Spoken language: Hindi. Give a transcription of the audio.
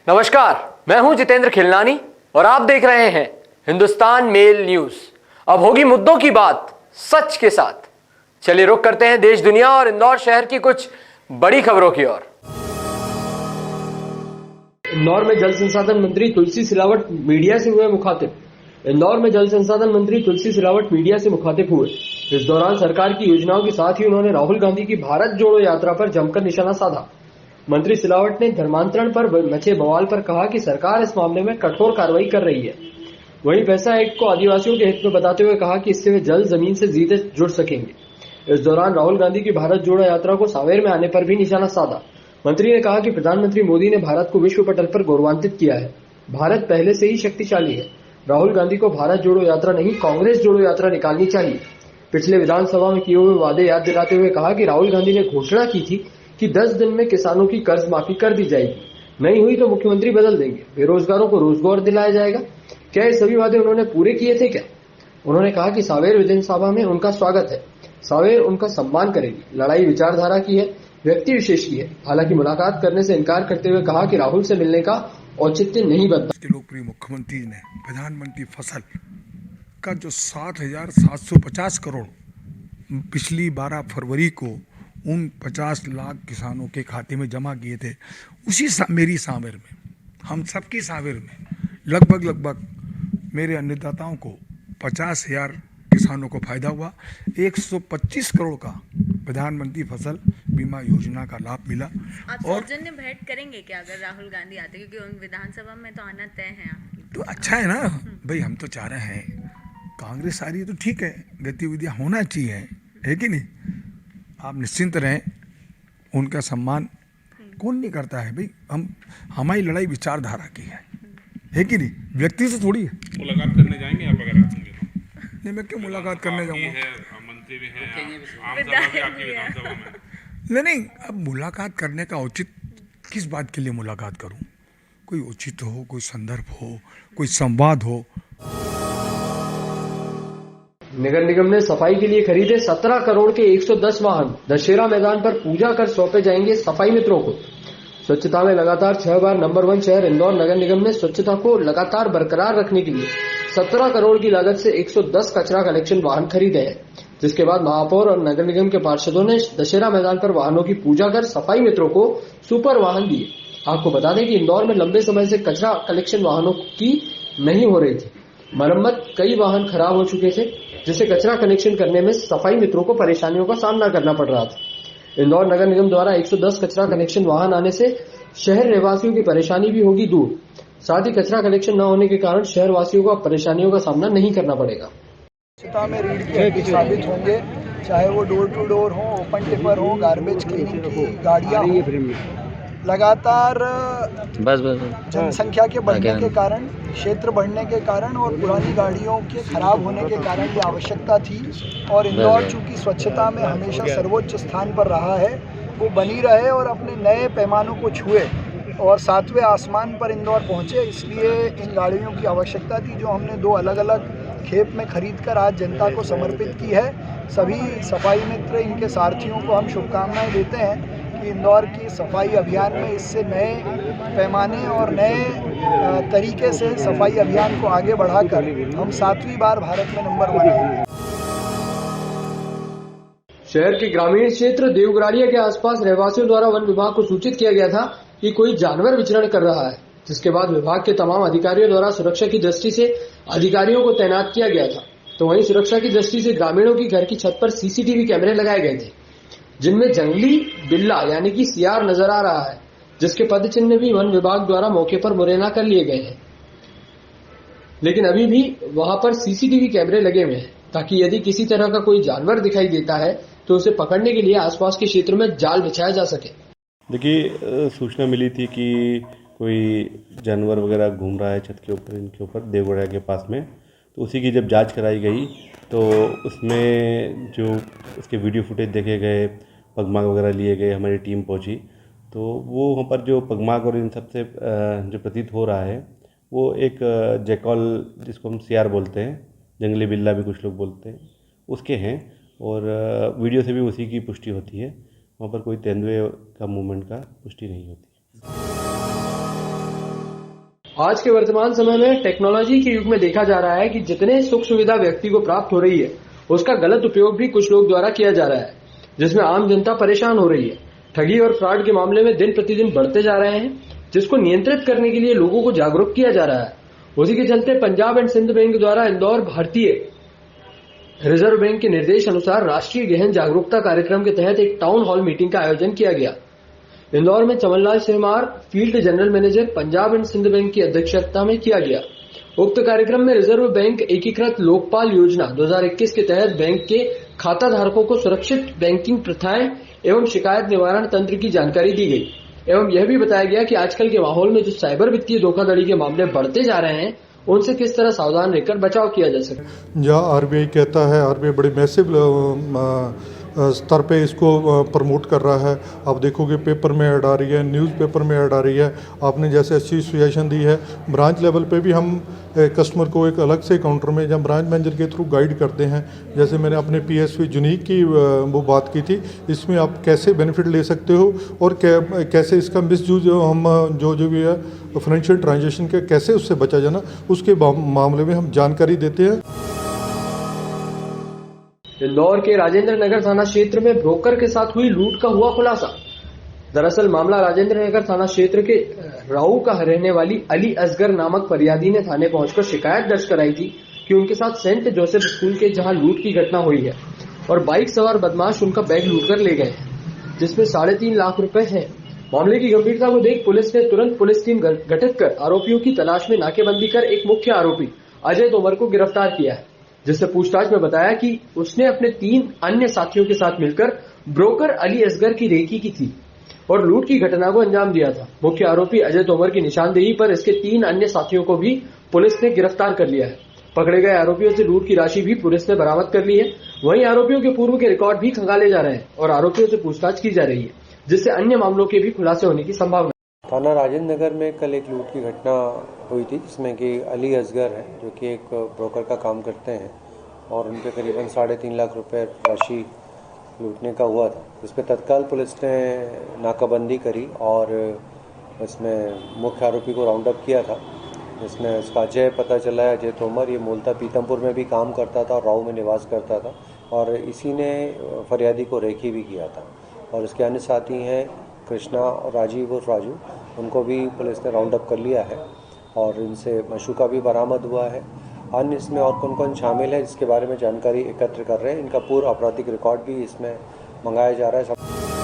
नमस्कार, मैं हूं जितेंद्र खिलनानी और आप देख रहे हैं हिंदुस्तान मेल न्यूज। अब होगी मुद्दों की बात सच के साथ। चलिए रुक करते हैं देश दुनिया और इंदौर शहर की कुछ बड़ी खबरों की ओर। इंदौर में जल संसाधन मंत्री तुलसी सिलावट मीडिया से हुए मुखातिब। इंदौर में जल संसाधन मंत्री तुलसी सिलावट मीडिया से मुखातिब हुए। इस दौरान सरकार की योजनाओं के साथ ही उन्होंने राहुल गांधी की भारत जोड़ो यात्रा पर जमकर निशाना साधा। मंत्री सिलावट ने धर्मांतरण पर मचे बवाल पर कहा कि सरकार इस मामले में कठोर कार्रवाई कर रही है। वहीं पैसा एक्ट को आदिवासियों के हित में बताते हुए कहा कि इससे वे जल जमीन से सीधे जुड़ सकेंगे। इस दौरान राहुल गांधी की भारत जोड़ो यात्रा को सावेर में आने पर भी निशाना साधा। मंत्री ने कहा कि प्रधानमंत्री मोदी ने भारत को विश्व पटल पर गौरवान्वित किया है। भारत पहले से ही शक्तिशाली है। राहुल गांधी को भारत जोड़ो यात्रा नहीं, कांग्रेस जोड़ो यात्रा निकालनी चाहिए। पिछले विधानसभा में किए हुए वादे याद दिलाते हुए कहा कि राहुल गांधी ने घोषणा की थी कि 10 दिन में किसानों की कर्ज माफी कर दी जाएगी। नहीं हुई तो मुख्यमंत्री बदल देंगे। बेरोजगारों को रोजगार दिलाया जाएगा। क्या ये सभी वादे उन्होंने पूरे किए थे क्या? उन्होंने कहा कि सावेर विधानसभा में उनका स्वागत है। सावेर उनका सम्मान करेगी। लड़ाई विचारधारा की है, व्यक्ति विशेष की है। हालांकि मुलाकात करने से इनकार करते हुए कहा कि राहुल से मिलने का औचित्य नहीं बनता। लोकप्रिय मुख्यमंत्री ने प्रधानमंत्री फसल का जो 7,750 करोड़ पिछली 12 फरवरी को उन 50 लाख किसानों के खाते में जमा किए थे, उसी मेरी सावेर में, हम सबकी सावेर में लगभग मेरे अन्नदाताओं को 50,000 किसानों को फायदा हुआ। 125 करोड़ का प्रधानमंत्री फसल बीमा योजना का लाभ मिला। आप और सौजन्य भेंट करेंगे क्या अगर राहुल गांधी आते, क्योंकि उन विधानसभा में तो आना तय है आपकी? तो अच्छा है ना भाई, हम तो चाह रहे हैं कांग्रेस आ रही है तो ठीक है, गतिविधियां होना चाहिए, है कि नहीं? आप निश्चिंत रहें, उनका सम्मान कौन नहीं करता है भाई। हमारी लड़ाई विचारधारा की है कि नहीं, व्यक्ति से थोड़ी है। मुलाकात करने जाएंगे आप अगर आएंगे तो? नहीं, मैं क्यों मुलाकात करने जाऊंगा? मंत्री भी हैं, आम सभा भी आपकी विधानसभा में। नहीं, अब मुलाकात करने का औचित किस बात के लिए मुलाकात करूं? कोई औचित्य हो, कोई संदर्भ हो, कोई संवाद हो। नगर निगम ने सफाई के लिए खरीदे 17 करोड़ के 110 वाहन। दशहरा मैदान पर पूजा कर सौंपे जाएंगे सफाई मित्रों को। स्वच्छता में लगातार 6 बार नंबर 1 शहर इंदौर नगर निगम ने स्वच्छता को लगातार बरकरार रखने के लिए 17 करोड़ की लागत से 110 कचरा कलेक्शन वाहन खरीदे हैं, जिसके बाद महापौर और नगर निगम के पार्षदों ने दशहरा मैदान पर वाहनों की पूजा कर सफाई मित्रों को सुपर वाहन दिए। आपको बता दें कि इंदौर में लंबे समय से कचरा कलेक्शन वाहनों की नहीं हो रही थी। मरम्मत, कई वाहन खराब हो चुके थे, जिससे कचरा कलेक्शन करने में सफाई मित्रों को परेशानियों का सामना करना पड़ रहा था। इंदौर नगर निगम द्वारा 110 कचरा कलेक्शन वाहन आने से शहर रहवासियों की परेशानी भी होगी दूर। साथ ही कचरा कलेक्शन न होने के कारण शहर वासियों को परेशानियों का सामना नहीं करना पड़ेगा। स्वच्छता में रीढ़ की हड्डी साबित होंगे, चाहे वो डोर टू डोर हो, ओपन टिपर हो, गार्बेज क्लीनिंग की गाड़ियां हो। लगातार जनसंख्या के बढ़ने के कारण, क्षेत्र बढ़ने के कारण और पुरानी गाड़ियों के खराब होने के कारण ये आवश्यकता थी। और इंदौर चूँकि स्वच्छता में हमेशा सर्वोच्च स्थान पर रहा है, वो बनी रहे और अपने नए पैमानों को छुए और 7वें आसमान पर इंदौर पहुँचे। इसलिए इन गाड़ियों की आवश्यकता थी, जो हमने 2 अलग अलग खेप में खरीद कर आज जनता को समर्पित की है। सभी सफाई मित्र, इनके सारथियों को हम शुभकामनाएं देते हैं कि इंदौर की सफाई अभियान में इससे नए पैमाने और नए तरीके से सफाई अभियान को आगे बढ़ाकर हम 7वीं बार भारत में नंबर 1 आएंगे। शहर के ग्रामीण क्षेत्र देवगराड़िया के आसपास रहवासियों द्वारा वन विभाग को सूचित किया गया था कि कोई जानवर विचरण कर रहा है, जिसके बाद विभाग के तमाम अधिकारियों द्वारा सुरक्षा की दृष्टि से अधिकारियों को तैनात किया गया था। तो वहीं सुरक्षा की दृष्टि से ग्रामीणों की घर की छत पर सीसीटीवी कैमरे लगाए गए थे, जिनमें जंगली बिल्ला यानी कि सियार नजर आ रहा है, जिसके पद चिन्ह भी वन विभाग द्वारा मौके पर मुरैना कर लिए गए हैं। लेकिन अभी भी वहां पर सीसीटीवी कैमरे लगे हुए हैं, ताकि यदि किसी तरह का कोई जानवर दिखाई देता है तो उसे पकड़ने के लिए आसपास के क्षेत्र में जाल बिछाया जा सके। देखिए, सूचना मिली थी कि कोई जानवर वगैरह घूम रहा है छत के ऊपर, इनके ऊपर देवगढ़ के पास में। तो उसी की जब जांच कराई गई तो उसमें जो उसके वीडियो फुटेज देखे गए, पगमार्क वगैरह लिए गए, हमारी टीम पहुंची तो वो वहाँ पर जो पगमार्क और इन सब से जो प्रतीत हो रहा है वो एक जैकॉल, जिसको हम सियार बोलते हैं, जंगली बिल्ला भी कुछ लोग बोलते हैं, उसके हैं। और वीडियो से भी उसी की पुष्टि होती है। वहाँ पर कोई तेंदुए का मूवमेंट का पुष्टि नहीं होती। आज के वर्तमान समय में टेक्नोलॉजी के युग में देखा जा रहा है कि जितने सुख सुविधा व्यक्ति को प्राप्त हो रही है, उसका गलत उपयोग भी कुछ लोग द्वारा किया जा रहा है, जिसमें आम जनता परेशान हो रही है। ठगी और फ्रॉड के मामले में दिन प्रतिदिन बढ़ते जा रहे हैं, जिसको नियंत्रित करने के लिए लोगों को जागरूक किया जा रहा है। उसी के चलते पंजाब एंड सिंध बैंक द्वारा इंदौर भारतीय रिजर्व बैंक के निर्देश अनुसार राष्ट्रीय गहन जागरूकता कार्यक्रम के तहत एक टाउन हॉल मीटिंग का आयोजन किया गया। इंदौर में Chamanlal Sirmar, field general manager, Punjab and Sind Bank की अध्यक्षता में किया गया। उक्त कार्यक्रम में रिजर्व बैंक एकीकृत लोकपाल योजना 2021 के तहत बैंक के खाता धारकों को सुरक्षित बैंकिंग प्रथाएं एवं शिकायत निवारण तंत्र की जानकारी दी गई एवं यह भी बताया गया कि आजकल के माहौल में जो साइबर वित्तीय धोखाधड़ी के मामले बढ़ते जा रहे हैं, उनसे किस तरह सावधान रहकर बचाव किया जा सके। जहाँ आरबीआई कहता है, आरबीआई बड़े मैसिव स्तर पे इसको प्रमोट कर रहा है। आप देखोगे पेपर में ऐड आ रही है, न्यूज़पेपर में ऐड आ रही है। आपने जैसे अच्छी सजेशन दी है, ब्रांच लेवल पे भी हम कस्टमर को एक अलग से काउंटर में जब ब्रांच मैनेजर के थ्रू गाइड करते हैं। जैसे मैंने अपने PSV यूनिक की वो बात की थी, इसमें आप कैसे बेनिफिट ले सकते हो और कैसे इसका मिसयूज हम जो भी है फाइनेंशियल ट्रांजेक्शन के कैसे उससे बचा जाना, उसके मामले में हम जानकारी देते हैं। इंदौर के राजेंद्र नगर थाना क्षेत्र में ब्रोकर के साथ हुई लूट का हुआ खुलासा। दरअसल मामला राजेंद्र नगर थाना क्षेत्र के राऊ का रहने वाली अली असगर नामक फरियादी ने थाने पहुंचकर शिकायत दर्ज कराई थी कि उनके साथ सेंट जोसेफ स्कूल के जहां लूट की घटना हुई है और बाइक सवार बदमाश उनका बैग लूटकर ले गए, जिसमें 3.5 लाख रुपए हैं। मामले की गंभीरता को देख पुलिस ने तुरंत पुलिस टीम गठित कर आरोपियों की तलाश में नाकेबंदी कर एक मुख्य आरोपी अजय तोमर को गिरफ्तार किया है, जिससे पूछताछ में बताया कि उसने अपने 3 अन्य साथियों के साथ मिलकर ब्रोकर अली असगर की रेकी की थी और लूट की घटना को अंजाम दिया था। मुख्य आरोपी अजय तोमर की निशानदेही पर इसके 3 अन्य साथियों को भी पुलिस ने गिरफ्तार कर लिया है। पकड़े गए आरोपियों से लूट की राशि भी पुलिस ने बरामद कर ली है। वहीं आरोपियों के पूर्व के रिकॉर्ड भी खंगाले जा रहे हैं और आरोपियों से पूछताछ की जा रही है, जिससे अन्य मामलों के भी खुलासे होने की संभावना। थाना राजेंद्र नगर में कल एक लूट की घटना हुई थी, जिसमें कि अली असगर है जो कि एक ब्रोकर का काम करते हैं और उनके करीबन 3.5 लाख रुपए राशि लूटने का हुआ था। इस पर तत्काल पुलिस ने नाकाबंदी करी और इसमें मुख्य आरोपी को राउंड अप किया था, जिसमें उसका अजय पता चला है। अजय तोमर ये मूलतः पीतमपुर में भी काम करता था और राऊ में निवास करता था और इसी ने फरियादी को रेकी भी किया था। और इसके अन्य साथी हैं कृष्णा और राजीव और राजू, उनको भी पुलिस ने राउंड अप कर लिया है और इनसे मशूका भी बरामद हुआ है। अन्य इसमें और कौन कौन शामिल है, जिसके बारे में जानकारी एकत्र कर रहे हैं। इनका पूरा आपराधिक रिकॉर्ड भी इसमें मंगाया जा रहा है।